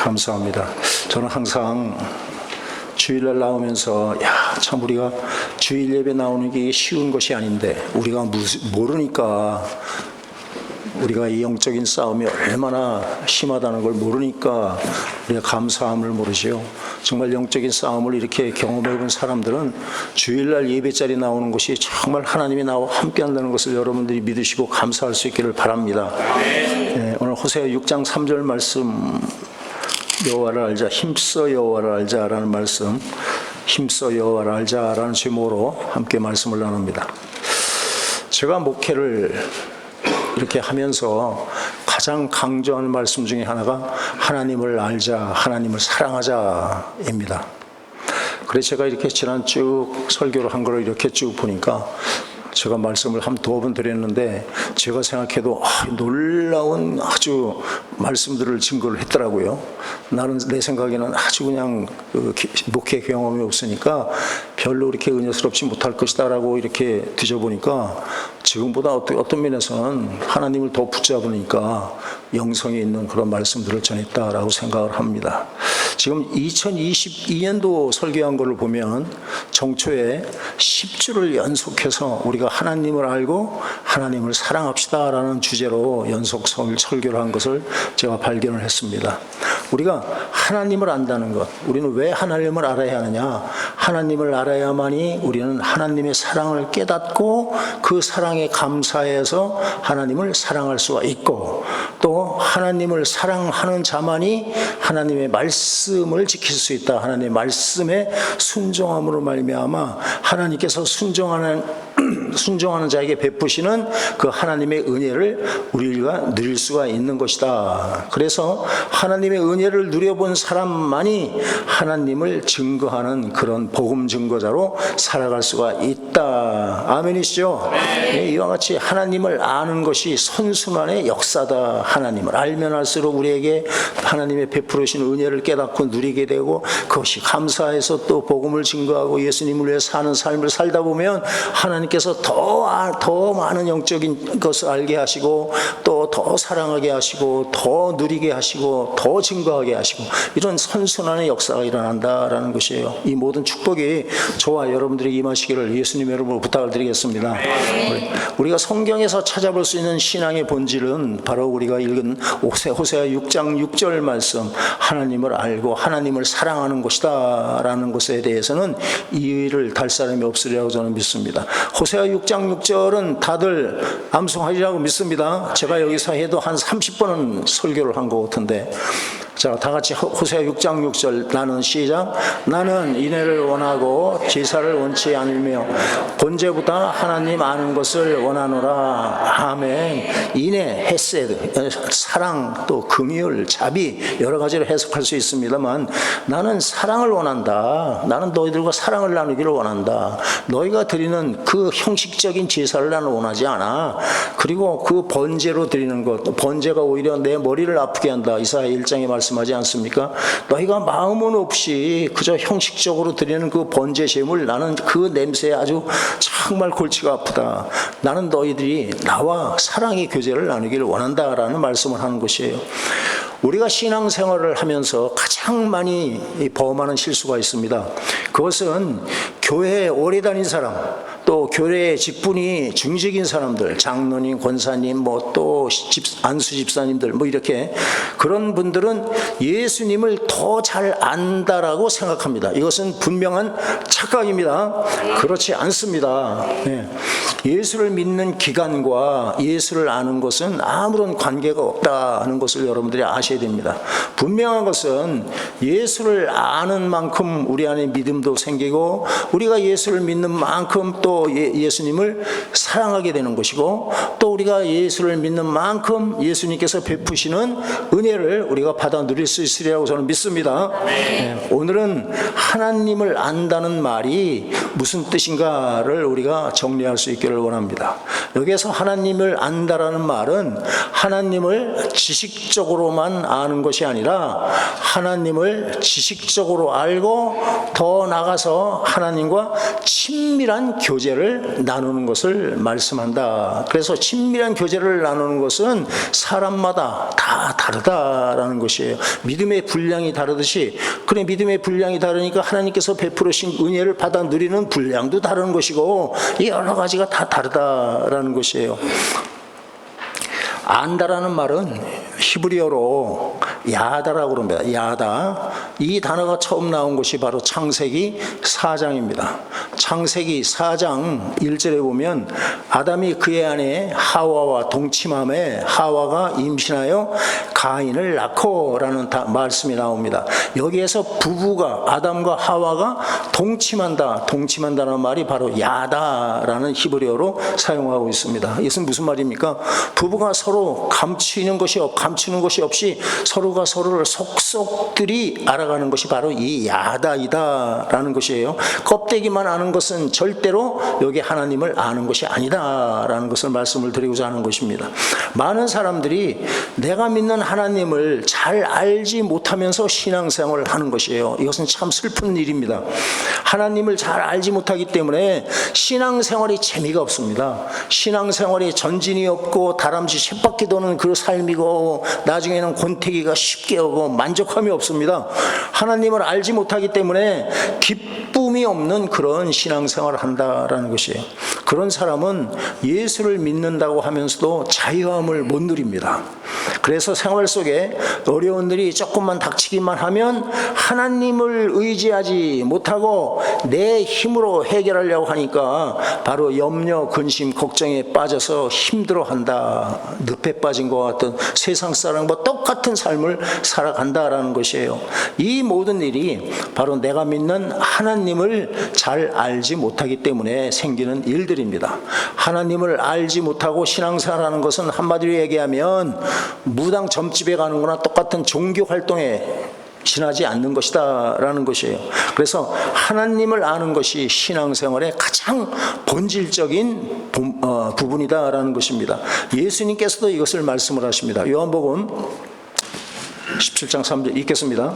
감사합니다. 저는 항상 주일날 나오면서 참 우리가 주일 예배 나오는 게 쉬운 것이 아닌데 우리가 모르니까 우리가 이 영적인 싸움이 얼마나 심하다는 걸 모르니까 우리가 감사함을 모르지요. 정말 영적인 싸움을 이렇게 경험해 본 사람들은 주일날 예배자리 나오는 것이 정말 하나님이 나와 함께 한다는 것을 여러분들이 믿으시고 감사할 수 있기를 바랍니다. 네, 오늘 호세아 6장 3절 말씀, 여호와를 알자, 힘써 여호와를 알자라는 말씀, 힘써 여호와를 알자라는 제목으로 함께 말씀을 나눕니다. 제가 목회를 이렇게 하면서 가장 강조하는 말씀 중에 하나가 하나님을 알자, 하나님을 사랑하자입니다. 그래서 제가 이렇게 지난 쭉 설교를 한 거를 이렇게 쭉 보니까 제가 말씀을 한 두어 번 드렸는데 제가 생각해도 놀라운 아주 말씀들을 증거를 했더라고요. 나는 내 생각에는 아주 그냥 목회 경험이 없으니까 별로 이렇게 은혜스럽지 못할 것이다 라고 이렇게 뒤져보니까 지금보다 어떤 면에서는 하나님을 더 붙잡으니까 영성이 있는 그런 말씀들을 전했다라고 생각을 합니다. 지금 2022년도 설교한 것을 보면 정초에 10주를 연속해서 우리가 하나님을 알고 하나님을 사랑합시다라는 주제로 연속 설교를 한 것을 제가 발견을 했습니다. 우리가 하나님을 안다는 것, 우리는 왜 하나님을 알아야 하느냐? 하나님을 알아야만이 우리는 하나님의 사랑을 깨닫고 그 사랑에 감사해서 하나님을 사랑할 수가 있고, 또 하나님을 사랑하는 자만이 하나님의 말씀을 지킬 수 있다. 하나님의 말씀에 순종함으로 말미암아 하나님께서 순종하는 자에게 베푸시는 그 하나님의 은혜를 우리가 누릴 수가 있는 것이다. 그래서 하나님의 은혜를 누려본 사람만이 하나님을 증거하는 그런 복음 증거자로 살아갈 수가 있다. 아멘이시죠? 네, 이와 같이 하나님을 아는 것이 선순환의 역사다. 하나님을 알면 알수록 우리에게 하나님의 베풀으신 은혜를 깨닫고 누리게 되고, 그것이 감사해서 또 복음을 증거하고 예수님을 위해 사는 삶을 살다 보면 하나님께서 더 많은 영적인 것을 알게 하시고, 또 더 사랑하게 하시고, 더 누리게 하시고, 더 증거하게 하시고, 이런 선순환의 역사가 일어난다라는 것이에요. 이 모든 축복이 저와 여러분들에게 임하시기를 예수님의 이름으로 부탁을 드리겠습니다. 우리가 성경에서 찾아볼 수 있는 신앙의 본질은 바로 우리가 읽은 호세아 6장 6절 말씀, 하나님을 알고 하나님을 사랑하는 것이다 라는 것에 대해서는 이의를 달 사람이 없으리라고 저는 믿습니다. 호세아 6장 6절은 다들 암송하리라고 믿습니다. 제가 여기서 해도 한 30번은 설교를 한 것 같은데, 자, 다 같이 호세아 6장 6절, 나는 시작. 나는 인애를 원하고 제사를 원치 않으며 본제보다 하나님 아는 것을 원하노라. 아멘. 인애, 헤세드, 사랑, 또 긍휼, 자비, 여러 가지로 해석할 수 있습니다만, 나는 사랑을 원한다. 나는 너희들과 사랑을 나누기를 원한다. 너희가 드리는 그 형식적인 제사를 나는 원하지 않아. 그리고 그 번제로 드리는 것, 번제가 오히려 내 머리를 아프게 한다. 이사야 1장에 말씀하지 않습니까? 너희가 마음은 없이 그저 형식적으로 드리는 그 번제 제물, 나는 그 냄새에 아주 정말 골치가 아프다. 나는 너희들이 나와 사랑의 교제를 나누기를 원한다라는 말씀을 하는 것이에요. 우리가 신앙생활을 하면서 가장 많이 범하는 실수가 있습니다. 그것은 교회에 오래 다닌 사람, 또 교회의 직분이 중직인 사람들, 장로님, 권사님, 또 안수 집사님들, 이렇게 그런 분들은 예수님을 더 잘 안다라고 생각합니다. 이것은 분명한 착각입니다. 그렇지 않습니다. 예수를 믿는 기간과 예수를 아는 것은 아무런 관계가 없다는 것을 여러분들이 아셔야 됩니다. 분명한 것은 예수를 아는 만큼 우리 안에 믿음도 생기고, 우리가 예수를 믿는 만큼 또 예수님을 사랑하게 되는 것이고, 또 우리가 예수를 믿는 만큼 예수님께서 베푸시는 은혜를 우리가 받아 누릴 수 있으리라고 저는 믿습니다. 오늘은 하나님을 안다는 말이 무슨 뜻인가를 우리가 정리할 수 있기를 원합니다. 여기에서 하나님을 안다라는 말은 하나님을 지식적으로만 아는 것이 아니라 하나님을 지식적으로 알고 더 나아가서 하나님과 친밀한 교제 교제를 나누는 것을 말씀한다. 그래서 친밀한 교제를 나누는 것은 사람마다 다 다르다라는 것이에요. 믿음의 분량이 다르듯이, 그래 믿음의 분량이 다르니까 하나님께서 베풀으신 은혜를 받아 누리는 분량도 다른 것이고 이 여러 가지가 다 다르다라는 것이에요. 안다라는 말은 히브리어로 야다라고 그럽니다. 야다. 이 단어가 처음 나온 것이 바로 창세기 4장입니다. 창세기 4장 1절에 보면 아담이 그의 아내 하와와 동침함에 하와가 임신하여 가인을 낳고라는 말씀이 나옵니다. 여기에서 부부가 아담과 하와가 동침한다. 동침한다는 말이 바로 야다라는 히브리어로 사용하고 있습니다. 이것은 무슨 말입니까? 부부가 서로 감추는 것이 없이 서로가 서로를 속속들이 알아가는 것이 바로 이 야다이다라는 것이에요. 껍데기만 아는 것은 절대로 여기 하나님을 아는 것이 아니다라는 것을 말씀을 드리고자 하는 것입니다. 많은 사람들이 내가 믿는 하나님을 잘 알지 못하면서 신앙생활을 하는 것이에요. 이것은 참 슬픈 일입니다. 하나님을 잘 알지 못하기 때문에 신앙생활이 재미가 없습니다. 신앙생활이 전진이 없고 다람쥐 쳇바퀴 도는 그 삶이고 나중에는 권태기가 쉽게 오고 만족함이 없습니다. 하나님을 알지 못하기 때문에 기쁨이 없는 그런 신앙생활을 한다라는 것이에요. 그런 사람은 예수를 믿는다고 하면서도 자유함을 못 누립니다. 그래서 생활 속에 어려운 일이 조금만 닥치기만 하면 하나님을 의지하지 못하고 내 힘으로 해결하려고 하니까 바로 염려, 근심, 걱정에 빠져서 힘들어한다. 늪에 빠진 것 같은 세상 사람과 똑같은 삶을 살아간다라는 것이에요. 이 모든 일이 바로 내가 믿는 하나님을 잘 알지 못하기 때문에 생기는 일들입니다. 하나님을 알지 못하고 신앙생활하는 것은 한마디로 얘기하면 무당 점집에 가는 거나 똑같은 종교 활동에 지나지 않는 것이다 라는 것이에요. 그래서 하나님을 아는 것이 신앙생활의 가장 본질적인 부분이다 라는 것입니다. 예수님께서도 이것을 말씀을 하십니다. 요한복음 17장 3절 읽겠습니다.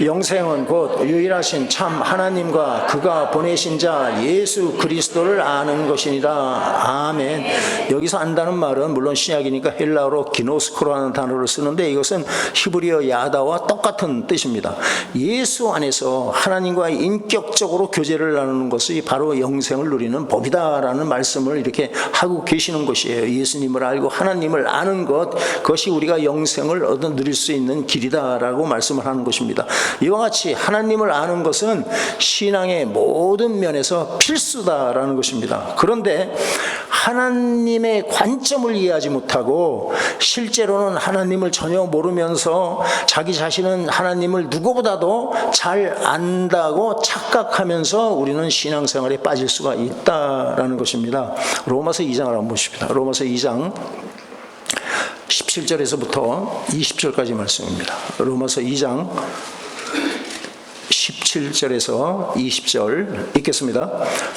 영생은 곧 유일하신 참 하나님과 그가 보내신 자 예수 그리스도를 아는 것이니라. 아멘. 여기서 안다는 말은 물론 신약이니까 헬라어로 기노스코라는 단어를 쓰는데 이것은 히브리어 야다와 똑같은 뜻입니다. 예수 안에서 하나님과 인격적으로 교제를 나누는 것이 바로 영생을 누리는 법이다라는 말씀을 이렇게 하고 계시는 것이에요. 예수님을 알고 하나님을 아는 것, 그것이 우리가 영생을 얻어 누릴 수 있는 길이다라고 말씀을 하는 것입니다. 이와 같이 하나님을 아는 것은 신앙의 모든 면에서 필수다라는 것입니다. 그런데 하나님의 관점을 이해하지 못하고 실제로는 하나님을 전혀 모르면서 자기 자신은 하나님을 누구보다도 잘 안다고 착각하면서 우리는 신앙생활에 빠질 수가 있다라는 것입니다. 로마서 2장을 한번 보십시다. 로마서 2장 17절에서부터 20절까지 말씀입니다. 로마서 2장 17절에서 20절 읽겠습니다.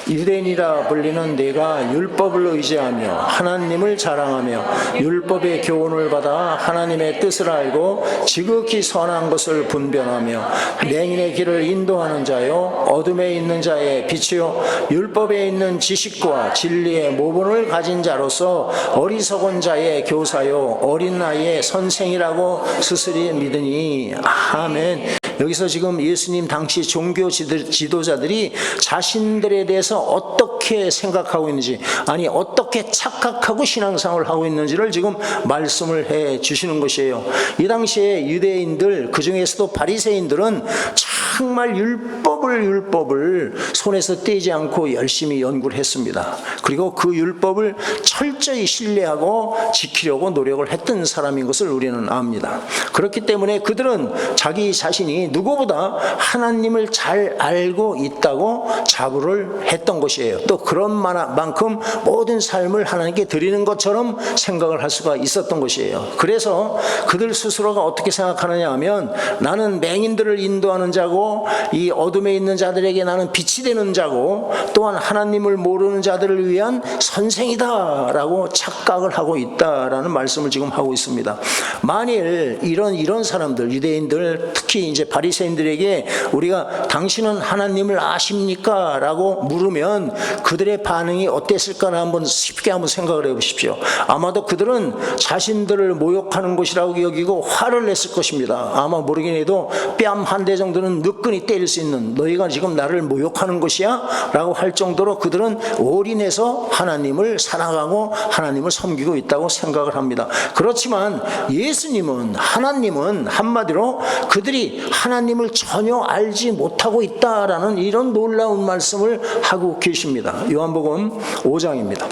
유대인이라 불리는 내가 율법을 의지하며 하나님을 자랑하며 율법의 교훈을 받아 하나님의 뜻을 알고 지극히 선한 것을 분별하며 맹인의 길을 인도하는 자요 어둠에 있는 자의 빛이요 율법에 있는 지식과 진리의 모본을 가진 자로서 어리석은 자의 교사요 어린 나이의 선생이라고 스스로 믿으니. 아멘. 여기서 지금 예수님 당시 종교 지도자들이 자신들에 대해서 어떻게 생각하고 있는지, 아니 어떻게 착각하고 신앙생활을 하고 있는지를 지금 말씀을 해 주시는 것이에요. 이 당시에 유대인들, 그 중에서도 바리새인들은 정말 율법을 손에서 떼지 않고 열심히 연구를 했습니다. 그리고 그 율법을 철저히 신뢰하고 지키려고 노력을 했던 사람인 것을 우리는 압니다. 그렇기 때문에 그들은 자기 자신이 누구보다 하나님을 잘 알고 있다고 자부를 했던 것이에요. 또 그런 만큼 모든 삶을 하나님께 드리는 것처럼 생각을 할 수가 있었던 것이에요. 그래서 그들 스스로가 어떻게 생각하느냐 하면 나는 맹인들을 인도하는 자고 이 어둠에 있는 자들에게 나는 빛이 되는 자고 또한 하나님을 모르는 자들을 위한 선생이다라고 착각을 하고 있다라는 말씀을 지금 하고 있습니다. 만일 이런 사람들, 유대인들, 특히 이제 바리새인들에게 우리가 우리가 당신은 하나님을 아십니까? 라고 물으면 그들의 반응이 어땠을까 한번 쉽게 한번 생각을 해보십시오. 아마도 그들은 자신들을 모욕하는 것이라고 여기고 화를 냈을 것입니다. 아마 모르긴 해도 뺨 한 대 정도는 느끈히 때릴 수 있는, 너희가 지금 나를 모욕하는 것이야? 라고 할 정도로 그들은 올인해서 하나님을 사랑하고 하나님을 섬기고 있다고 생각을 합니다. 그렇지만 예수님은, 하나님은 한마디로 그들이 하나님을 전혀 알지 못하고 있다라는 이런 놀라운 말씀을 하고 계십니다. 요한복음 5장입니다.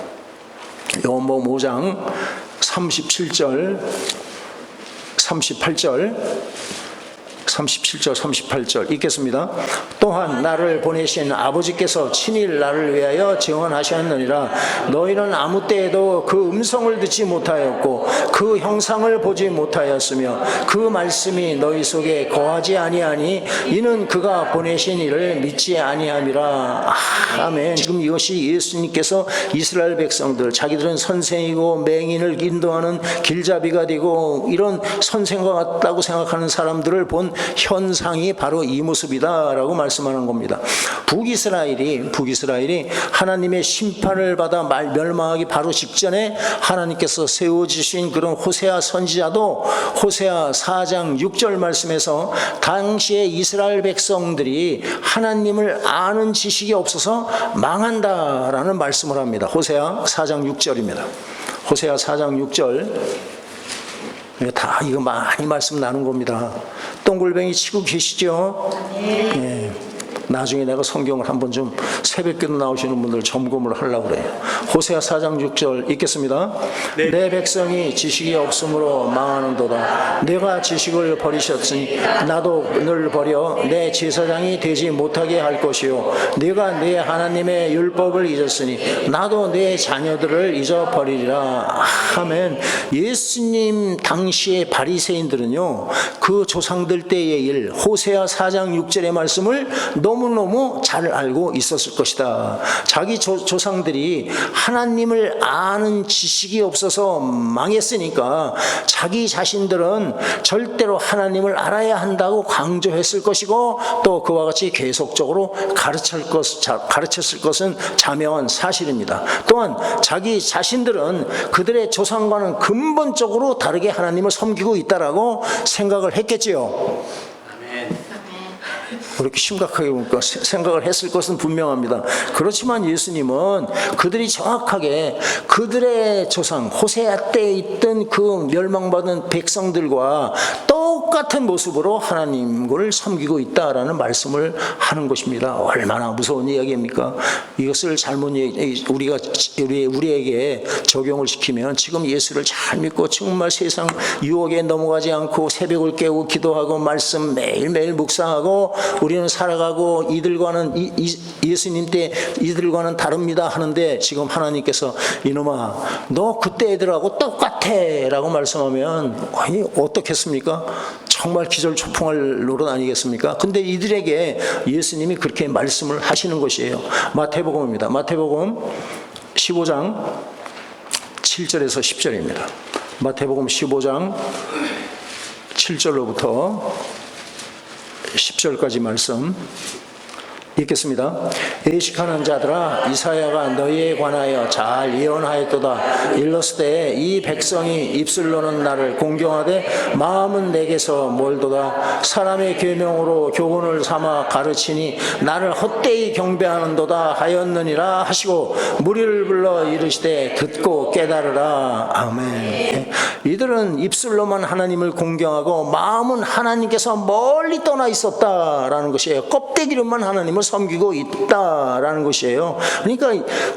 요한복음 5장 37절 38절 37절 38절 읽겠습니다. 또한 나를 보내신 아버지께서 친히 나를 위하여 증언하셨느니라. 너희는 아무 때에도 그 음성을 듣지 못하였고 그 형상을 보지 못하였으며 그 말씀이 너희 속에 거하지 아니하니 이는 그가 보내신 이를 믿지 아니함이라. 아멘. 지금 이것이 예수님께서 이스라엘 백성들, 자기들은 선생이고 맹인을 인도하는 길잡이가 되고 이런 선생과 같다고 생각하는 사람들을 본 현상이 바로 이 모습이다라고 말씀하는 겁니다. 북이스라엘이 하나님의 심판을 받아 멸망하기 바로 직전에 하나님께서 세워주신 그런 호세아 선지자도 호세아 4장 6절 말씀에서 당시에 이스라엘 백성들이 하나님을 아는 지식이 없어서 망한다라는 말씀을 합니다. 호세아 4장 6절입니다. 호세아 4장 6절 다 이거 많이 말씀 나눈 겁니다. 동글뱅이 치고 계시죠? 네. 나중에 내가 성경을 한번 좀 새벽기도 나오시는 분들 점검을 하려고 그래요. 호세아 4장 6절 읽겠습니다. 네. 내 백성이 지식이 없으므로 망하는도다. 내가 지식을 버리셨으니 나도 늘 버려 내 제사장이 되지 못하게 할 것이요 내가 내 하나님의 율법을 잊었으니 나도 내 자녀들을 잊어버리리라. 아멘. 예수님 당시의 바리새인들은요, 그 조상들 때의 일 호세아 4장 6절의 말씀을 너무너무 잘 알고 있었을 것이다. 자기 조상들이 하나님을 아는 지식이 없어서 망했으니까 자기 자신들은 절대로 하나님을 알아야 한다고 강조했을 것이고 또 그와 같이 계속적으로 가르쳤을 것은 자명한 사실입니다. 또한 자기 자신들은 그들의 조상과는 근본적으로 다르게 하나님을 섬기고 있다라고 생각을 했겠지요. 그렇게 심각하게 보니까 생각을 했을 것은 분명합니다. 그렇지만 예수님은 그들이 정확하게 그들의 조상 호세아 때에 있던 그 멸망받은 백성들과 똑같은 모습으로 하나님을 섬기고 있다라는 말씀을 하는 것입니다. 얼마나 무서운 이야기입니까? 이것을 잘못 우리에게 적용을 시키면 지금 예수를 잘 믿고 정말 세상 유혹에 넘어가지 않고 새벽을 깨고 기도하고 말씀 매일매일 묵상하고 우리는 살아가고 이들과는 예수님 때 이들과는 다릅니다 하는데 지금 하나님께서 이놈아 너 그때 애들하고 똑같아 라고 말씀하면 아니 어떻겠습니까? 정말 기절초풍할 노릇 아니겠습니까? 근데 이들에게 예수님이 그렇게 말씀을 하시는 것이에요. 마태복음입니다. 마태복음 15장 7절에서 10절입니다. 마태복음 15장 7절로부터 10절까지 말씀 읽겠습니다. 예식하는 자들아 이사야가 너희에 관하여 잘 예언하였도다. 일렀을 이 백성이 입술로는 나를 공경하되 마음은 내게서 멀도다. 사람의 계명으로 교훈을 삼아 가르치니 나를 헛되이 경배하는도다 하였느니라 하시고 무리를 불러 이르시되 듣고 깨달으라. 아멘. 이들은 입술로만 하나님을 공경하고 마음은 하나님께서 멀리 떠나 있었다라는 것이에요. 껍데기로만 하나님을 섬기고 있다라는 것이에요. 그러니까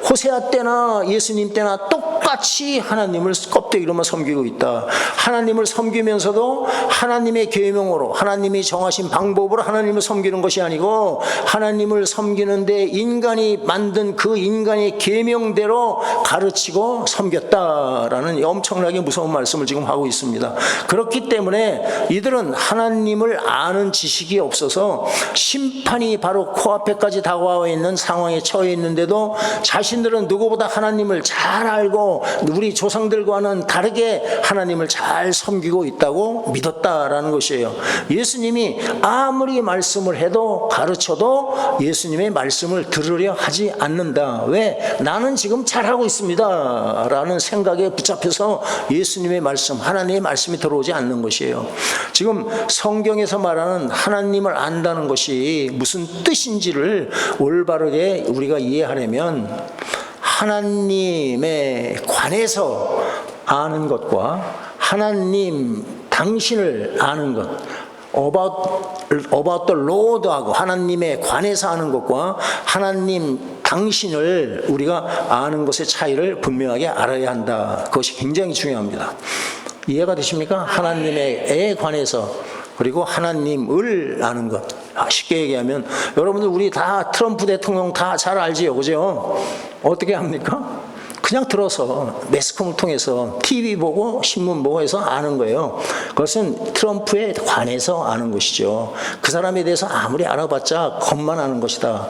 호세아 때나 예수님 때나 똑같이 하나님을 껍데기로만 섬기고 있다. 하나님을 섬기면서도 하나님의 계명으로 하나님이 정하신 방법으로 하나님을 섬기는 것이 아니고 하나님을 섬기는데 인간이 만든 그 인간의 계명대로 가르치고 섬겼다라는 엄청나게 무서운 말씀을 지금 하고 있습니다. 그렇기 때문에 이들은 하나님을 아는 지식이 없어서 심판이 바로 코앞에 코앞에까지 다가와 있는 상황에 처해 있는데도 자신들은 누구보다 하나님을 잘 알고 우리 조상들과는 다르게 하나님을 잘 섬기고 있다고 믿었다라는 것이에요. 예수님이 아무리 말씀을 해도 가르쳐도 예수님의 말씀을 들으려 하지 않는다. 왜? 나는 지금 잘하고 있습니다 라는 생각에 붙잡혀서 예수님의 말씀, 하나님의 말씀이 들어오지 않는 것이에요. 지금 성경에서 말하는 하나님을 안다는 것이 무슨 뜻인지를 올바르게 우리가 이해하려면 하나님에 관해서 아는 것과 하나님 당신을 아는 것, about the Lord하고 하나님에 관해서 아는 것과 하나님 당신을 우리가 아는 것의 차이를 분명하게 알아야 한다. 그것이 굉장히 중요합니다. 이해가 되십니까? 하나님에 관해서 그리고 하나님을 아는 것. 쉽게 얘기하면 여러분들 우리 다 트럼프 대통령 다 잘 알지요, 그죠? 어떻게 합니까? 그냥 들어서 매스컴을 통해서 TV 보고 신문 보고 해서 아는 거예요. 그것은 트럼프에 관해서 아는 것이죠. 그 사람에 대해서 아무리 알아봤자 겉만 아는 것이다.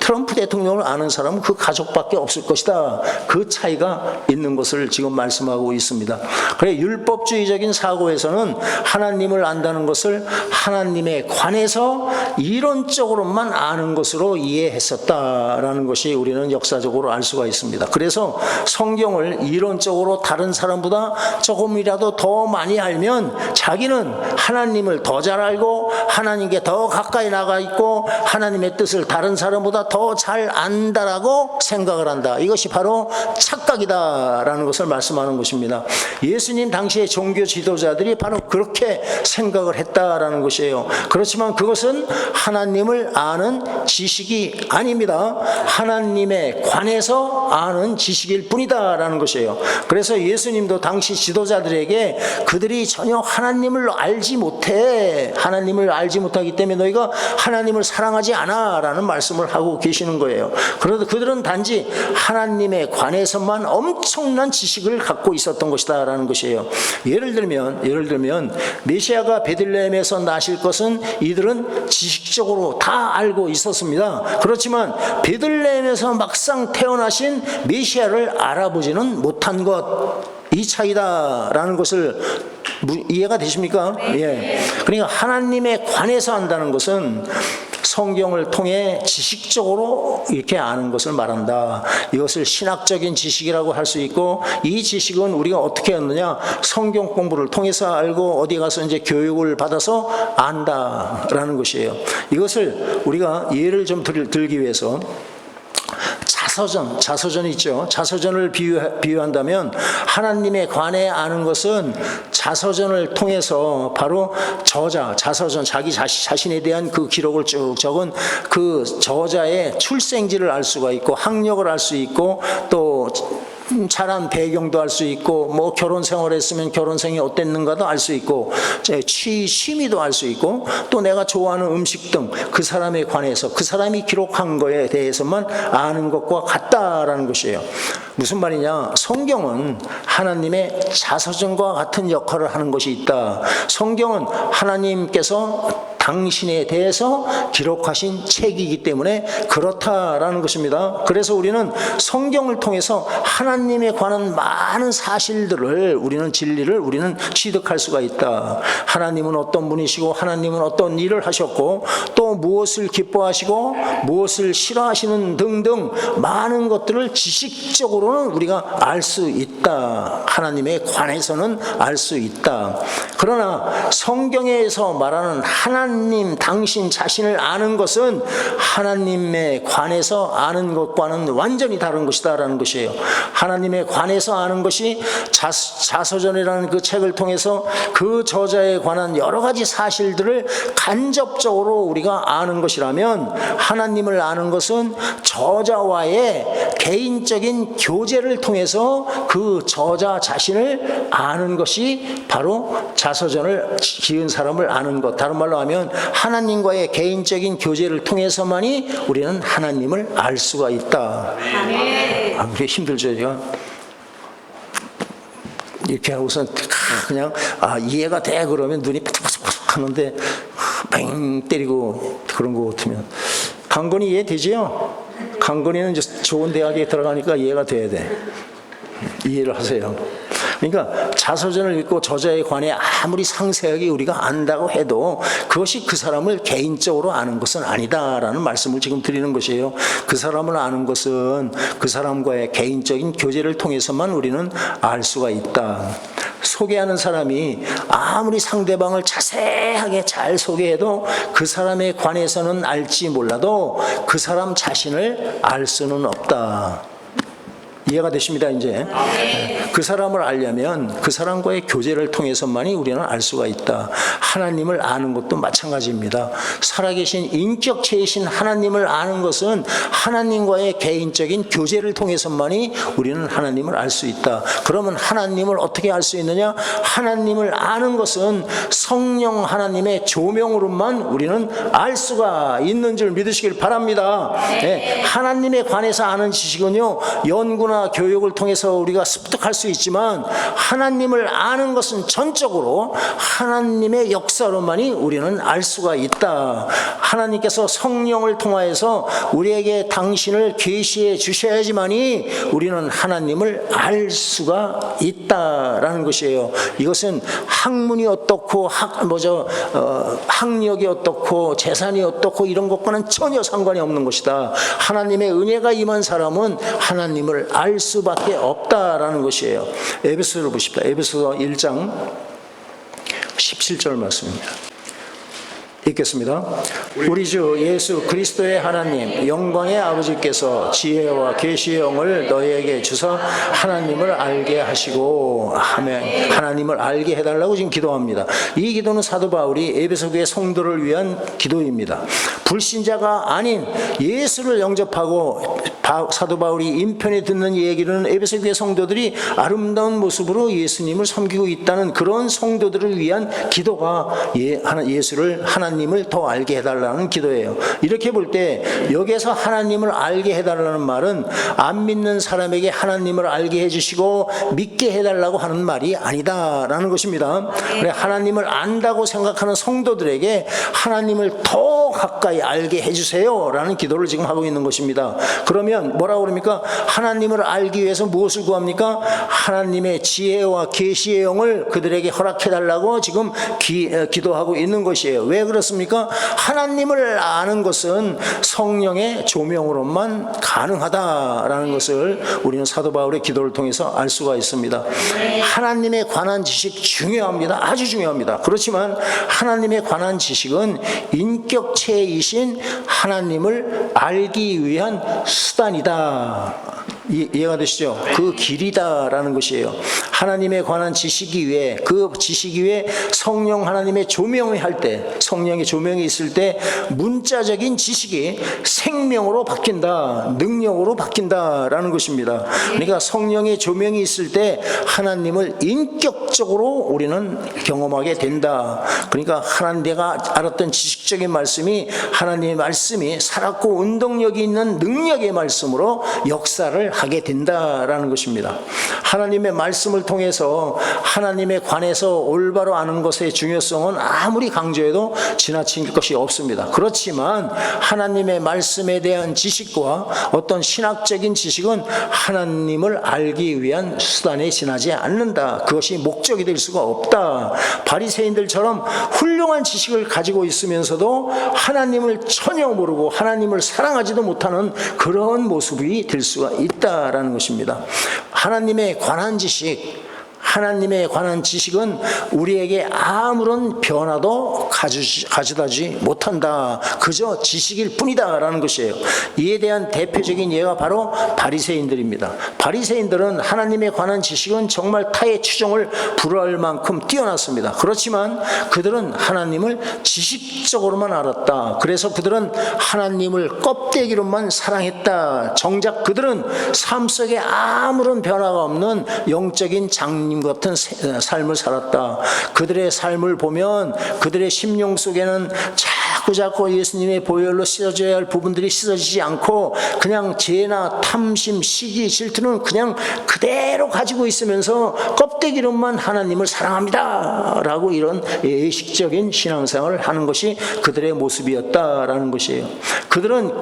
트럼프 대통령을 아는 사람은 그 가족밖에 없을 것이다. 그 차이가 있는 것을 지금 말씀하고 있습니다. 그래, 율법주의적인 사고에서는 하나님을 안다는 것을 하나님에 관해서 이론적으로만 아는 것으로 이해했었다라는 것이 우리는 역사적으로 알 수가 있습니다. 그래서 성경을 이론적으로 다른 사람보다 조금이라도 더 많이 알면 자기는 하나님을 더 잘 알고 하나님께 더 가까이 나가 있고 하나님의 뜻을 다른 사람보다 더 잘 안다라고 생각을 한다. 이것이 바로 착각이다라는 것을 말씀하는 것입니다. 예수님 당시의 종교 지도자들이 바로 그렇게 생각을 했다라는 것이에요. 그렇지만 그것은 하나님을 아는 지식이 아닙니다. 하나님에 관해서 아는 지식일 뿐이다라는 것이에요. 그래서 예수님도 당시 지도자들에게 그들이 전혀 하나님을 알지 못해, 하나님을 알지 못하기 때문에 너희가 하나님을 사랑하지 않아 라는 말씀을 하고 계시는 거예요. 그래도 그들은 단지 하나님에 관해서만 엄청난 지식을 갖고 있었던 것이다 라는 것이에요. 예를 들면 메시아가 베들레헴에서 나실 것은 이들은 지식적으로 다 알고 있었습니다. 그렇지만 베들레헴에서 막상 태어나신 메시아를 알아보지는 못한 것, 이 차이다라는 것을 이해가 되십니까? 예. 그러니까 하나님에 관해서 안다는 것은 성경을 통해 지식적으로 이렇게 아는 것을 말한다. 이것을 신학적인 지식이라고 할 수 있고, 이 지식은 우리가 어떻게 얻느냐? 성경 공부를 통해서 알고 어디 가서 이제 교육을 받아서 안다라는 것이에요. 이것을 우리가 예를 좀 들기 위해서 자서전 있죠. 자서전을 비유한다면 하나님에 관해 아는 것은 자서전을 통해서 바로 자서전, 자기 자신에 대한 그 기록을 쭉 적은 그 저자의 출생지를 알 수가 있고, 학력을 알 수 있고, 또 자란 배경도 알 수 있고, 뭐 결혼 생활했으면 결혼 생이 어땠는가도 알 수 있고, 취미도 알 수 있고, 또 내가 좋아하는 음식 등 그 사람에 관해서 그 사람이 기록한 거에 대해서만 아는 것과 같다라는 것이에요. 무슨 말이냐? 성경은 하나님의 자서전과 같은 역할을 하는 것이 있다. 성경은 하나님께서 당신에 대해서 기록하신 책이기 때문에 그렇다라는 것입니다. 그래서 우리는 성경을 통해서 하나님에 관한 많은 사실들을, 진리를 우리는 취득할 수가 있다. 하나님은 어떤 분이시고, 하나님은 어떤 일을 하셨고, 또 무엇을 기뻐하시고 무엇을 싫어하시는 등등 많은 것들을 지식적으로는 우리가 알 수 있다. 하나님에 관해서는 알 수 있다. 그러나 성경에서 말하는 하나님 당신 자신을 아는 것은 하나님에 관해서 아는 것과는 완전히 다른 것이다라는 것이에요. 하나님에 관해서 아는 것이 자서전이라는 그 책을 통해서 그 저자에 관한 여러 가지 사실들을 간접적으로 우리가 아는 것이라면, 하나님을 아는 것은 저자와의 개인적인 교제를 통해서 그 저자 자신을 아는 것이 바로 자서전을 기은 사람을 아는 것. 다른 말로 하면 하나님과의 개인적인 교제를 통해서만이 우리는 하나님을 알 수가 있다. 그게 힘들죠, 제가. 이렇게 하고선 그냥 이해가 돼 그러면 눈이 바삭바삭 하는데 뱅 때리고 그런 거 같으면 강건이 이해되지요? 강건이는 이제 좋은 대학에 들어가니까 이해가 돼야 돼. 이해를 하세요. 그러니까 자서전을 읽고 저자에 관해 아무리 상세하게 우리가 안다고 해도 그것이 그 사람을 개인적으로 아는 것은 아니다라는 말씀을 지금 드리는 것이에요. 그 사람을 아는 것은 그 사람과의 개인적인 교제를 통해서만 우리는 알 수가 있다. 소개하는 사람이 아무리 상대방을 자세하게 잘 소개해도 그 사람에 관해서는 알지 몰라도 그 사람 자신을 알 수는 없다. 이해가 되십니다, 이제? 그 사람을 알려면 그 사람과의 교제를 통해서만이 우리는 알 수가 있다. 하나님을 아는 것도 마찬가지입니다. 살아계신 인격체이신 하나님을 아는 것은 하나님과의 개인적인 교제를 통해서만이 우리는 하나님을 알 수 있다. 그러면 하나님을 어떻게 알 수 있느냐? 하나님을 아는 것은 성령 하나님의 조명으로만 우리는 알 수가 있는 줄 믿으시길 바랍니다. 네, 하나님에 관해서 아는 지식은요, 연구나 교육을 통해서 우리가 습득할 수 있지만 하나님을 아는 것은 전적으로 하나님의 역사로만이 우리는 알 수가 있다. 하나님께서 성령을 통하여서 우리에게 당신을 계시해 주셔야지만이 우리는 하나님을 알 수가 있다라는 것이에요. 이것은 학문이 어떻고 학력이 어떻고 재산이 어떻고 이런 것과는 전혀 상관이 없는 것이다. 하나님의 은혜가 임한 사람은 하나님을 알 수밖에 없다라는 것이에요. 에베소서를 보십시다. 에베소서 1장 17절 말씀입니다. 읽겠습니다. 우리 주 예수 그리스도의 하나님 영광의 아버지께서 지혜와 계시의 영을 너희에게 주사 하나님을 알게 하시고, 아멘. 하나님을 알게 해달라고 지금 기도합니다. 이 기도는 사도 바울이 에베소 교회 성도를 위한 기도입니다. 불신자가 아닌 예수를 영접하고 사도 바울이 인편에 듣는 얘기는 에베소 교회 성도들이 아름다운 모습으로 예수님을 섬기고 있다는 그런 성도들을 위한 기도가 예수를 하나님을 더 알게 해달라는 기도예요. 이렇게 볼 때 여기에서 하나님을 알게 해달라는 말은 안 믿는 사람에게 하나님을 알게 해주시고 믿게 해달라고 하는 말이 아니다라는 것입니다. 그래, 하나님을 안다고 생각하는 성도들에게 하나님을 더 가까이 알게 해주세요 라는 기도를 지금 하고 있는 것입니다. 그러면 뭐라고 그럽니까? 하나님을 알기 위해서 무엇을 구합니까? 하나님의 지혜와 계시의 영을 그들에게 허락해달라고 지금 기도하고 있는 것이에요. 왜 그렇습니까? 하나님을 아는 것은 성령의 조명으로만 가능하다라는 것을 우리는 사도 바울의 기도를 통해서 알 수가 있습니다. 하나님에 관한 지식 중요합니다. 아주 중요합니다. 그렇지만 하나님에 관한 지식은 인격체이신 하나님을 알기 위한 수단이다. 이해가 되시죠? 그 길이다라는 것이에요. 하나님에 관한 지식이 위해, 그 지식이 위해 성령 하나님의 조명을 할 때, 성령의 조명이 있을 때 문자적인 지식이 생명으로 바뀐다, 능력으로 바뀐다라는 것입니다. 그러니까 성령의 조명이 있을 때 하나님을 인격적으로 우리는 경험하게 된다. 그러니까 내가 알았던 지식적인 말씀이, 하나님의 말씀이 살았고 운동력이 있는 능력의 말씀으로 역사를 하게 된다라는 것입니다. 하나님의 말씀을 통해서 하나님에 관해서 올바로 아는 것의 중요성은 아무리 강조해도 지나칠 것이 없습니다. 그렇지만 하나님의 말씀에 대한 지식과 어떤 신학적인 지식은 하나님을 알기 위한 수단에 지나지 않는다. 그것이 목적이 될 수가 없다. 바리새인들처럼 훌륭한 지식을 가지고 있으면서도 하나님을 전혀 모르고 하나님을 사랑하지도 못하는 그런 모습이 될 수가 있다라는 것입니다. 하나님에 관한 지식, 하나님에 관한 지식은 우리에게 아무런 변화도 가져다주지 못한다. 그저 지식일 뿐이다라는 것이에요. 이에 대한 대표적인 예가 바로 바리새인들입니다. 바리새인들은 하나님에 관한 지식은 정말 타의 추종을 불허할 만큼 뛰어났습니다. 그렇지만 그들은 하나님을 지식적으로만 알았다. 그래서 그들은 하나님을 껍데기로만 사랑했다. 정작 그들은 삶 속에 아무런 변화가 없는 영적인 장님 같은 삶을 살았다. 그들의 삶을 보면 그들의 심령 속에는 자꾸자꾸 예수님의 보혈로 씻어줘야 할 부분들이 씻어지지 않고 그냥 죄나 탐심, 시기, 질투는 그냥 그대로 가지고 있으면서 껍데기로만 하나님을 사랑합니다 라고 이런 예식적인 신앙생활을 하는 것이 그들의 모습이었다라는 것이에요.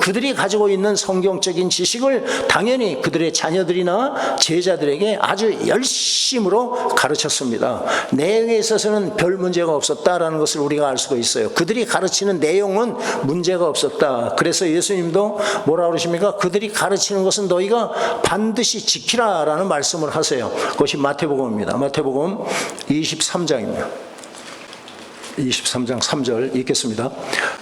그들이 가지고 있는 성경적인 지식을 당연히 그들의 자녀들이나 제자들에게 아주 열심으로 가르쳤습니다. 내용에 있어서는 별 문제가 없었다라는 것을 우리가 알 수가 있어요. 그들이 가르치는 내용은 문제가 없었다. 그래서 예수님도 뭐라 그러십니까? 그들이 가르치는 것은 너희가 반드시 지키라라는 말씀을 하세요. 그것이 마태복음입니다. 마태복음 23장입니다. 23장 3절 읽겠습니다.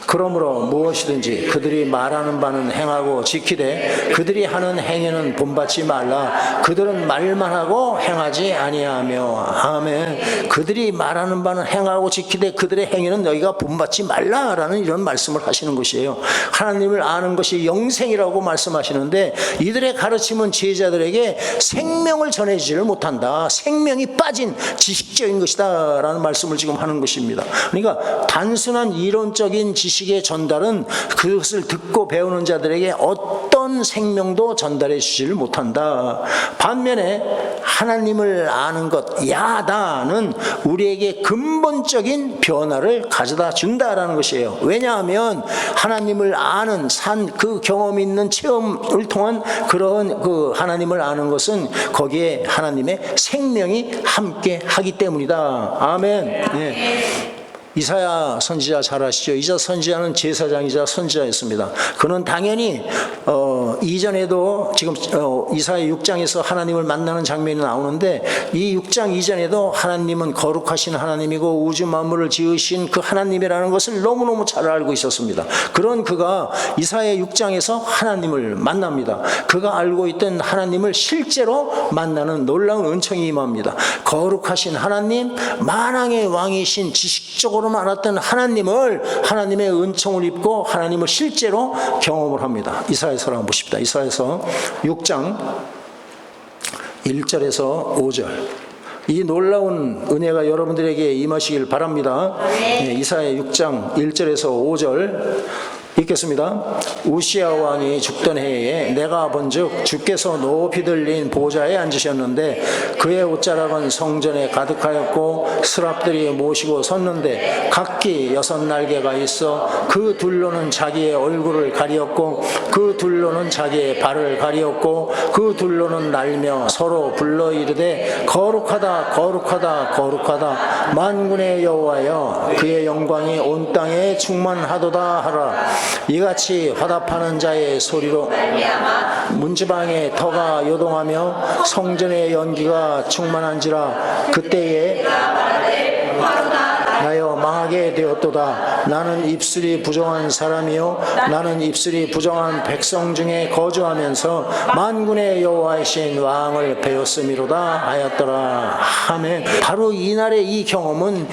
그러므로 무엇이든지 그들이 말하는 바는 행하고 지키되 그들이 하는 행위는 본받지 말라. 그들은 말만 하고 행하지 아니하며. 아멘. 그들이 말하는 바는 행하고 지키되 그들의 행위는 너희가 본받지 말라라는 이런 말씀을 하시는 것이에요. 하나님을 아는 것이 영생이라고 말씀하시는데 이들의 가르침은 제자들에게 생명을 전해주지를 못한다. 생명이 빠진 지식적인 것이다 라는 말씀을 지금 하는 것입니다. 그러니까 단순한 이론적인 지식의 전달은 그것을 듣고 배우는 자들에게 어떤 생명도 전달해 주지를 못한다. 반면에 하나님을 아는 것, 야다는 우리에게 근본적인 변화를 가져다 준다라는 것이에요. 왜냐하면 하나님을 아는 그 경험 있는 체험을 통한 그런 그 하나님을 아는 것은 거기에 하나님의 생명이 함께 하기 때문이다. 아멘. 네. 이사야 선지자 잘 아시죠? 이사 선지자는 제사장이자 선지자였습니다. 그는 당연히 이전에도 지금 이사야 6장에서 하나님을 만나는 장면이 나오는데 이 6장 이전에도 하나님은 거룩하신 하나님이고 우주 만물을 지으신 그 하나님이라는 것을 너무너무 잘 알고 있었습니다. 그런 그가 이사야 6장에서 하나님을 만납니다. 그가 알고 있던 하나님을 실제로 만나는 놀라운 은총이 임합니다. 거룩하신 하나님, 만왕의 왕이신 지식적으로 알았던 하나님을 하나님의 은총을 입고 하나님을 실제로 경험을 합니다. 이사야서를 한번 보십시다. 이사야서 6장 1절에서 5절. 이 놀라운 은혜가 여러분들에게 임하시길 바랍니다. 네, 이사야 6장 1절에서 5절 읽겠습니다. 우시야 왕이 죽던 해에 내가 본즉 주께서 높이 들린 보좌에 앉으셨는데 그의 옷자락은 성전에 가득하였고 스랍들이 모시고 섰는데 각기 6날개가 있어 그 둘로는 자기의 얼굴을 가리었고 그 둘로는 자기의 발을 가리었고 그 둘로는 날며 서로 불러 이르되 거룩하다 거룩하다 거룩하다 만군의 여호와여 그의 영광이 온 땅에 충만하도다 하라. 이같이 화답하는 자의 소리로 문지방의 터가 요동하며 성전의 연기가 충만한지라. 그때에 나여 망하게 되었도다. 나는 입술이 부정한 사람이요 나는 입술이 부정한 백성 중에 거주하면서 만군의 여호와이신 왕을 배웠음이로다 하였더라. 아멘. 바로 이날의 이 경험은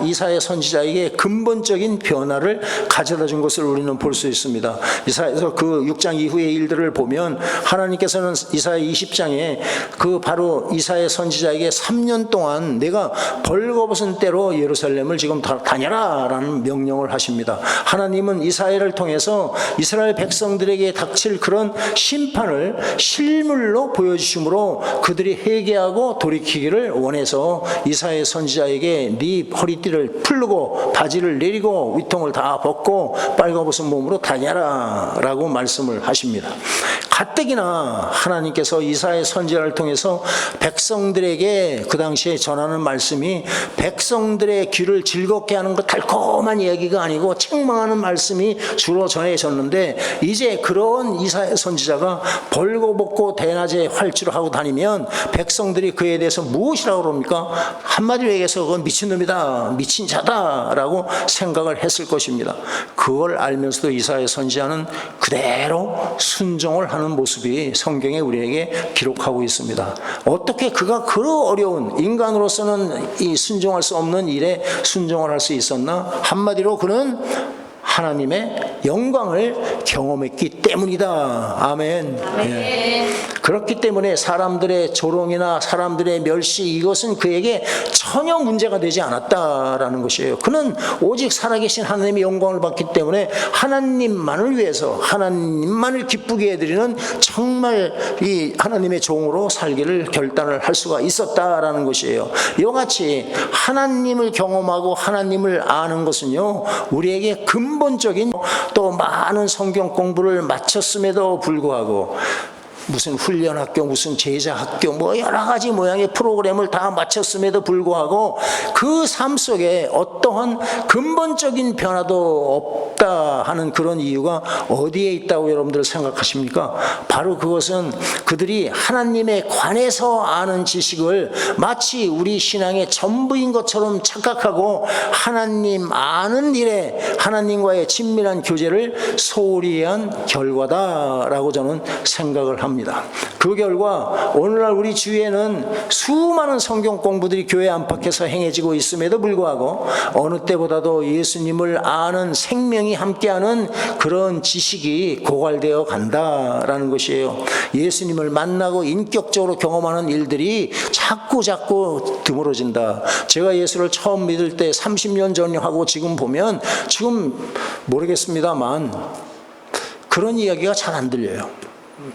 이사야 선지자에게 근본적인 변화를 가져다 준 것을 우리는 볼 수 있습니다. 이사야서 그 6장 이후의 일들을 보면 하나님께서는 이사야 20장에 그 바로 이사야 선지자에게 3년 동안 내가 벌거벗은 때로 예루살렘을 지금 다녀라 라는 명령을 하십니다. 하나님은 이사야를 통해서 이스라엘 백성들에게 닥칠 그런 심판을 실물로 보여주심으로 그들이 회개하고 돌이키기를 원해서 이사야 선지자에게 네 허리띠를 풀고 바지를 내리고 위통을 다 벗고 빨가벗은 몸으로 다녀라 라고 말씀을 하십니다. 가뜩이나 하나님께서 이사야 선지자를 통해서 백성들에게 그 당시에 전하는 말씀이 백성들의 귀를 즐겁게 하는 것 달콤한 이야기가 아니고 책망하는 말씀이 주로 전해졌는데 이제 그런 이사야 선지자가 벌거벗고 대낮에 활주를 하고 다니면 백성들이 그에 대해서 무엇이라고 그럽니까? 한마디로 얘기해서 그건 미친놈이다, 미친 자다라고 생각을 했을 것입니다. 그걸 알면서도 이사야 선지자는 그대로 순종을 하는 모습이 성경에 우리에게 기록하고 있습니다. 어떻게 그가 그 어려운 인간으로서는 이 순종할 수 없는 일에 순종을 할 수 있었나? 한마디로 그는 하나님의 영광을 경험했기 때문이다. 아멘. 아멘. 예. 그렇기 때문에 사람들의 조롱이나 사람들의 멸시, 이것은 그에게 전혀 문제가 되지 않았다라는 것이에요. 그는 오직 살아계신 하나님의 영광을 받기 때문에 하나님만을 위해서 하나님만을 기쁘게 해드리는 정말 이 하나님의 종으로 살기를 결단을 할 수가 있었다라는 것이에요. 이와 같이 하나님을 경험하고 하나님을 아는 것은요, 우리에게 근본적인, 또 많은 성경 공부를 마쳤음에도 불구하고 무슨 훈련학교, 무슨 제자학교, 뭐 여러 가지 모양의 프로그램을 다 마쳤음에도 불구하고 그 삶 속에 어떠한 근본적인 변화도 없다 하는 그런 이유가 어디에 있다고 여러분들 생각하십니까? 바로 그것은 그들이 하나님에 관해서 아는 지식을 마치 우리 신앙의 전부인 것처럼 착각하고 하나님 아는 일에 하나님과의 친밀한 교제를 소홀히 한 결과다라고 저는 생각을 합니다. 그 결과 오늘날 우리 주위에는 수많은 성경 공부들이 교회 안팎에서 행해지고 있음에도 불구하고 어느 때보다도 예수님을 아는 생명이 함께하는 그런 지식이 고갈되어 간다라는 것이에요. 예수님을 만나고 인격적으로 경험하는 일들이 자꾸 드물어진다. 제가 예수를 처음 믿을 때 30년 전하고 지금 보면 지금 모르겠습니다만 그런 이야기가 잘 안 들려요.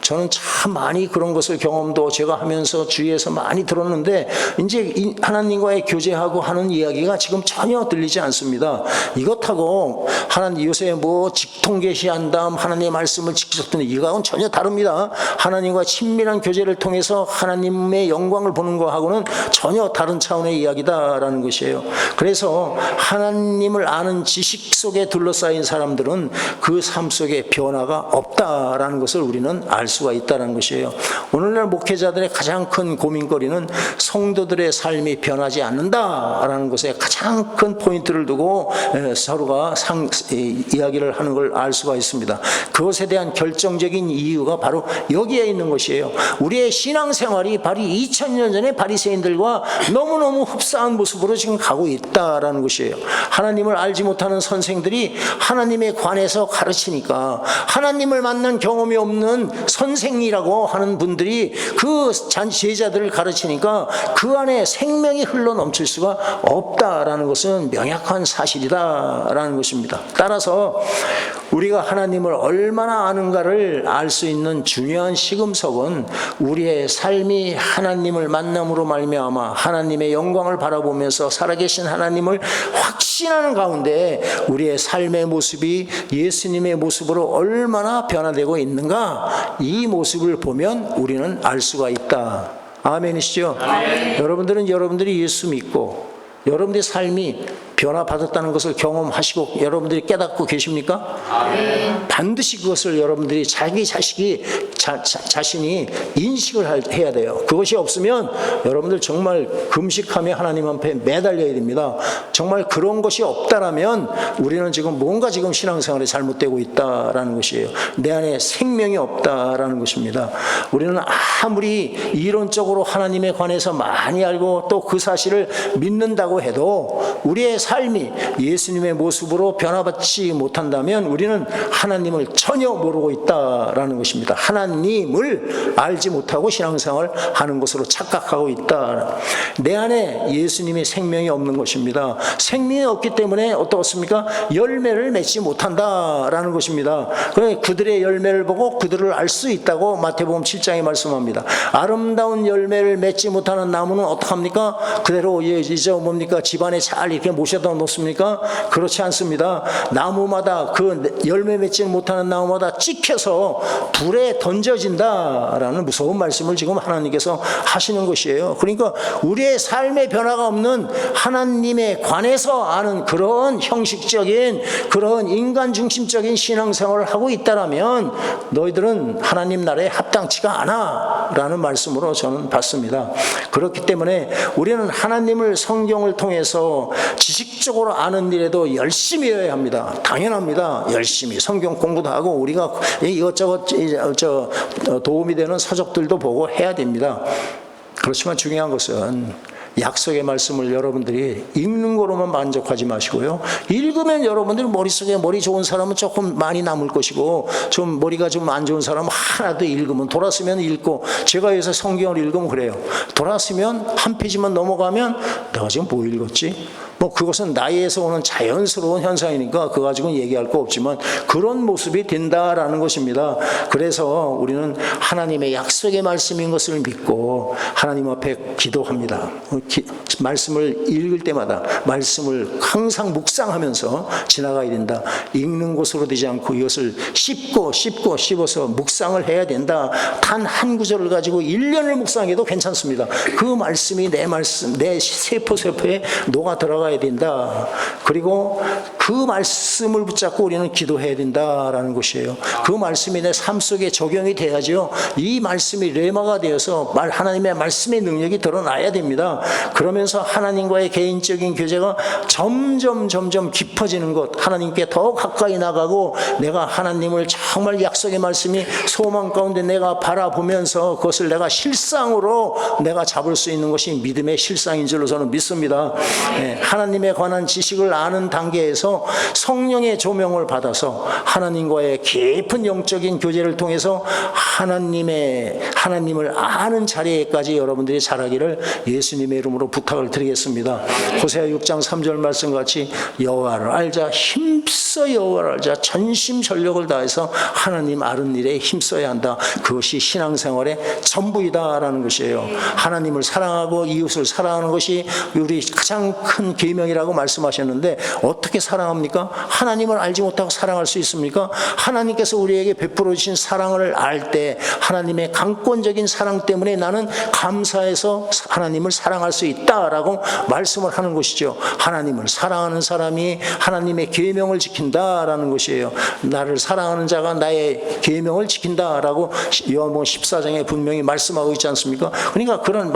저는 참 많이 그런 것을 경험도 제가 하면서 주위에서 많이 들었는데 이제 하나님과의 교제하고 하는 이야기가 지금 전혀 들리지 않습니다. 이것하고 하나님 요새 뭐 직통 계시한 다음 하나님의 말씀을 직접 듣는 이거하고는 전혀 다릅니다. 하나님과 친밀한 교제를 통해서 하나님의 영광을 보는 거하고는 전혀 다른 차원의 이야기다라는 것이에요. 그래서 하나님을 아는 지식 속에 둘러싸인 사람들은 그 삶 속에 변화가 없다라는 것을 우리는 알 수가 있다는 것이에요. 오늘날 목회자들의 가장 큰 고민거리는 성도들의 삶이 변하지 않는다라는 것에 가장 큰 포인트를 두고 서로가 이야기를 하는 걸 알 수가 있습니다. 그것에 대한 결정적인 이유가 바로 여기에 있는 것이에요. 우리의 신앙생활이 바로 2000년 전의 바리새인들과 너무너무 흡사한 모습으로 지금 가고 있다라는 것이에요. 하나님을 알지 못하는 선생들이 하나님에 관해서 가르치니까 하나님을 만난 경험이 없는 선생이라고 하는 분들이 그 제자들을 가르치니까 그 안에 생명이 흘러 넘칠 수가 없다라는 것은 명확한 사실이다라는 것입니다. 따라서 우리가 하나님을 얼마나 아는가를 알 수 있는 중요한 시금석은 우리의 삶이 하나님을 만남으로 말미암아 하나님의 영광을 바라보면서 살아계신 하나님을 확신하는 가운데 우리의 삶의 모습이 예수님의 모습으로 얼마나 변화되고 있는가, 이 모습을 보면 우리는 알 수가 있다. 아멘이시죠? 아멘. 여러분들은 여러분들이 예수 믿고 여러분들의 삶이 변화받았다는 것을 경험하시고 여러분들이 깨닫고 계십니까? 아멘. 반드시 그것을 여러분들이 자기 자신이 인식을 해야 돼요. 그것이 없으면 여러분들 정말 금식하며 하나님 앞에 매달려야 됩니다. 정말 그런 것이 없다라면 우리는 지금 뭔가 지금 신앙생활이 잘못되고 있다라는 것이에요. 내 안에 생명이 없다라는 것입니다. 우리는 아무리 이론적으로 하나님에 관해서 많이 알고 또 그 사실을 믿는다고 해도 우리의 삶이 예수님의 모습으로 변화받지 못한다면 우리는 하나님을 전혀 모르고 있다라는 것입니다. 하나님을 알지 못하고 신앙생활을 하는 것으로 착각하고 있다. 내 안에 예수님의 생명이 없는 것입니다. 생명이 없기 때문에 어떻습니까? 열매를 맺지 못한다라는 것입니다. 그들의 열매를 보고 그들을 알 수 있다고 마태복음 7장에 말씀합니다. 아름다운 열매를 맺지 못하는 나무는 어떡합니까? 그대로 이제 뭡니까? 집안에 잘 이렇게 모셔다 놓습니까? 그렇지 않습니다. 나무마다 그 열매 맺지 못하는 나무마다 찍혀서 불에 던져진다라는 무서운 말씀을 지금 하나님께서 하시는 것이에요. 그러니까 우리의 삶의 변화가 없는 하나님에 관해서 아는 그런 형식적인 그런 인간 중심적인 신앙생활을 하고 있다라면 너희들은 하나님 나라에 합당치가 않아 라는 말씀으로 저는 받습니다. 그렇기 때문에 우리는 하나님을 성경을 통해서 지식적으로 아는 일에도 열심히 해야 합니다. 당연합니다. 열심히 성경 공부도 하고 우리가 이것저것 도움이 되는 서적들도 보고 해야 됩니다. 그렇지만 중요한 것은 약속의 말씀을 여러분들이 읽는 거로만 만족하지 마시고요. 읽으면 여러분들 머릿속에 머리 좋은 사람은 조금 많이 남을 것이고 좀 머리가 좀 안 좋은 사람은 하나도 읽으면 돌았으면 읽고, 제가 요새 성경을 읽으면 그래요. 돌았으면 한 페이지만 넘어가면 내가 지금 뭐 읽었지? 뭐 그것은 나이에서 오는 자연스러운 현상이니까 그거 가지고는 얘기할 거 없지만 그런 모습이 된다라는 것입니다. 그래서 우리는 하나님의 약속의 말씀인 것을 믿고 하나님 앞에 기도합니다. 말씀을 읽을 때마다 말씀을 항상 묵상하면서 지나가야 된다. 읽는 것으로 되지 않고 이것을 씹어서 묵상을 해야 된다. 단 한 구절을 가지고 1년을 묵상해도 괜찮습니다. 그 말씀이 내 세포에 녹아 들어가야 된다. 그리고 그 말씀을 붙잡고 우리는 기도해야 된다라는 것이에요. 그 말씀이 내 삶 속에 적용이 돼야죠. 이 말씀이 레마가 되어서 하나님의 말씀의 능력이 드러나야 됩니다. 그러면서 하나님과의 개인적인 교제가 점점 깊어지는 것, 하나님께 더 가까이 나가고 내가 하나님을 정말 약속의 말씀이 소망 가운데 내가 바라보면서 그것을 내가 실상으로 내가 잡을 수 있는 것이 믿음의 실상인 줄로 저는 믿습니다. 하나님에 관한 지식을 아는 단계에서 성령의 조명을 받아서 하나님과의 깊은 영적인 교제를 통해서 하나님을 아는 자리에까지 여러분들이 자라기를 예수님의 이름으로 부탁을 드리겠습니다. 호세아 6장 3절 말씀같이 여호와를 알자, 힘써 여호와를 알자, 전심전력을 다해서 하나님 아는 일에 힘써야 한다. 그것이 신앙생활의 전부이다라는 것이에요. 하나님을 사랑하고 이웃을 사랑하는 것이 우리 가장 큰 계명이라고 말씀하셨는데 어떻게 사랑합니까? 하나님을 알지 못하고 사랑할 수 있습니까? 하나님께서 우리에게 베풀어 주신 사랑을 알 때 하나님의 강권적인 사랑 때문에 나는 감사해서 하나님을 사랑할 수 있다라고 말씀을 하는 것이죠. 하나님을 사랑하는 사람이 하나님의 계명을 지킨다라는 것이에요. 나를 사랑하는 자가 나의 계명을 지킨다라고 요한복음 14장에 분명히 말씀하고 있지 않습니까? 그러니까 그런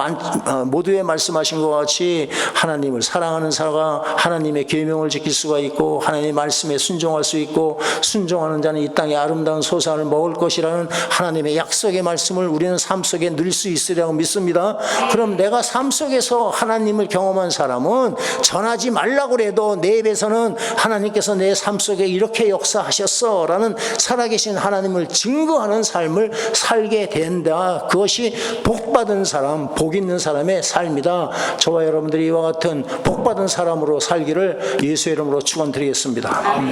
모두에 말씀하신 것 같이 하나님을 사랑하는 자가 하나님의 계명을 지킬 수가 있고 하나님의 말씀에 순종할 수 있고, 순종하는 자는 이 땅에 아름다운 소산을 먹을 것이라는 하나님의 약속의 말씀을 우리는 삶 속에 누릴 수 있으리라고 믿습니다. 그럼 내가 삶 속에서 하나님을 경험한 사람은 전하지 말라고 해도 내 입에서는 하나님께서 내 삶 속에 이렇게 역사하셨어 라는 살아계신 하나님을 증거하는 삶을 살게 된다. 그것이 복받은 사람, 복 있는 사람의 삶이다. 저와 여러분들이 이와 같은 복받은 사람으로 살기를 예수의 이름으로 축원드리겠습니다.